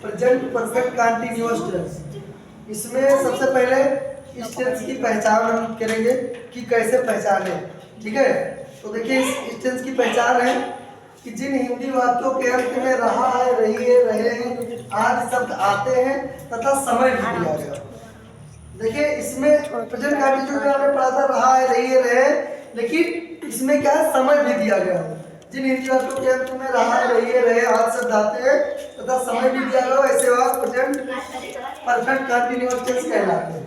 Present perfect continuous tense. इसमें सबसे पहले इस टेंस की पहचान हम करेंगे कि कैसे पहचाने, ठीक है। तो देखिए इस टेंस की पहचान है कि जिन हिंदी वाक्यों के अंत में रहा है, रही है, रहे हैं, आज शब्द आते हैं तथा समय भी दिया गया। देखिए इसमें प्रेजेंट कंटीन्यूअस में हमने पढ़ा था रहा है, रही है, रहे, लेकिन इसमें क्या है, समय भी दिया गया। जिन हिंदी वाक्यों के अंत में रहा है, रही है, रहे, आज शब्द आते हैं तथा समय भी दिया गया, ऐसे वाक्य प्रेजेंट परफेक्ट कंटीन्यूअस टेंस कहलाते हैं।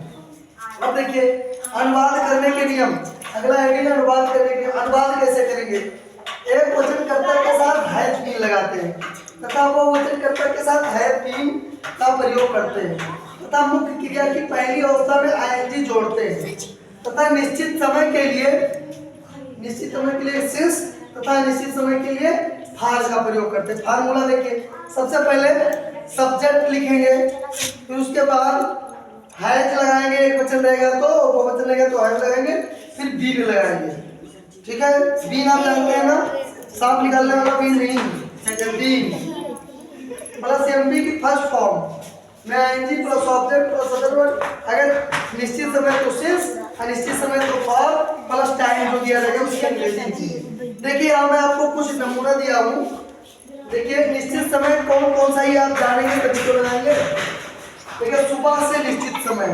अब देखिए अनुवाद करने के नियम, अगला है कि अनुवाद करने के, अनुवाद कैसे करेंगे। एक वचनकर्ता के साथ हैज बीन लगाते हैं तथा वो वचनकर्ता के साथ हैज बीन का प्रयोग करते हैं तथा मुख्य क्रिया की पहली अवस्था में आईएनजी जोड़ते हैं तथा निश्चित समय के लिए सिंस तथा निश्चित समय के लिए फार का प्रयोग करते हैं। फार्मूला देखिए, सबसे पहले सब्जेक्ट लिखेंगे, फिर उसके बाद हैज लगाएंगे, एक वचन रहेगा तो बहुवचन रहेगा तो हैज लगाएंगे, फिर बीन लगाएंगे, ठीक है। बीन आप जानते हैं ना, सांप निकालने वाला बीन नहीं, बीन प्लस एमबी की फर्स्ट फॉर्म में ING plus object plus other word, अगर निश्चित समय तो सिंस, अनिश्चित समय तो फॉर, प्लस टाइम जो दिया रहेगा उसकी अंग्रेजी की। देखिए यहाँ मैं आपको कुछ नमूना दिया हूँ। देखिए निश्चित समय कौन कौन सा ही आप जानेंगे तभी तो लगाएंगे। देखिए सुबह से निश्चित समय,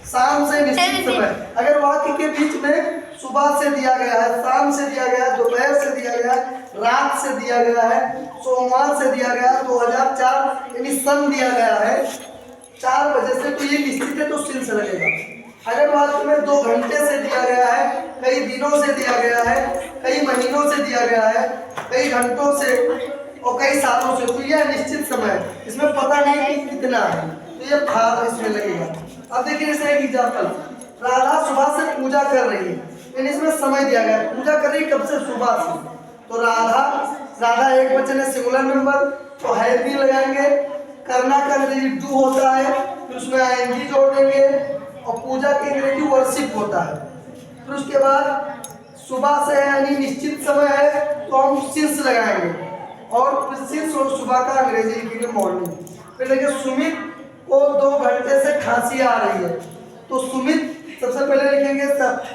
शाम से निश्चित समय, अगर वाक्य के बीच में सुबह से दिया गया है, शाम से दिया गया है, दोपहर से दिया गया है, रात से दिया गया है, सोमवार से दिया गया है, 2004 यानी सन दिया गया है 4 बजे से, तो ये निश्चित है तो सिंस लगेगा। अगर वाक्य में 2 घंटे से दिया गया है, कई दिनों से दिया गया है, कई महीनों से दिया गया है, कई घंटों से और कई सालों से, तो यह निश्चित समय, इसमें पता नहीं कि कितना है, तो ये फार इसमें लगेगा। अब देखिए जैसे एक एग्जाम्पल, राधा सुबह से पूजा कर रही है, यानी इसमें समय दिया गया है, पूजा कर रही कब से, सुबह से, तो राधा एक वचन है, सिंगुलर नंबर, तो हैज भी लगाएंगे। करना का अंग्रेजी डू होता है, फिर उसमें आईएनजी जोड़ देंगे, और पूजा की अंग्रेजी वर्शिप होता है। फिर उसके बाद सुबह से है यानी निश्चित समय है तो हम सिंस लगाएंगे, और फिर सिंस और सुबह का अंग्रेजी लिखेंगे मॉर्निंग। फिर देखिए सुमित को 2 घंटे से खांसी आ रही है, तो सुमित सबसे पहले लिखेंगे,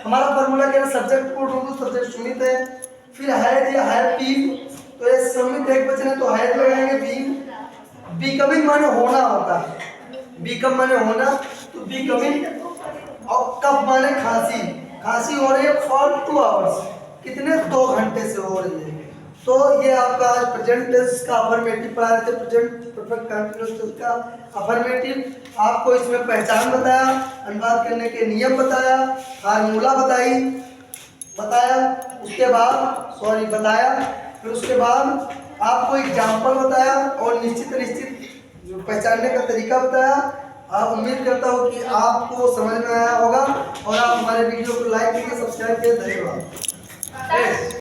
हमारा फॉर्मूला क्या है, सब्जेक्ट को ढूंढो, सब्जेक्ट सुमित है, फिर हैज या हैव बीन, तो ये सुमित एक वचन है तो हैज लगाएंगे, बीन। बिकमिंग माने होना होता है, बिकम माने होना, तो बिकमिंग, और कब माने खांसी, खांसी हो रही है फॉर 2 आवर्स, कितने, 2 घंटे से हो रही है। तो ये आपका आज प्रेजेंट टेंस का अफर्मेटिव पढ़ा रहे थे, प्रेजेंट परफेक्ट कंटीन्यूअस टेंस का अफर्मेटिव। आपको इसमें पहचान बताया, अनुवाद करने के नियम बताया, फार्मूला बताया, उसके बाद फिर उसके बाद आपको एग्जाम्पल बताया और निश्चित पहचानने का तरीका बताया। आप उम्मीद करता हूँ कि आपको समझ में आया होगा और आप हमारे वीडियो को लाइक करके सब्सक्राइब करें। धन्यवाद।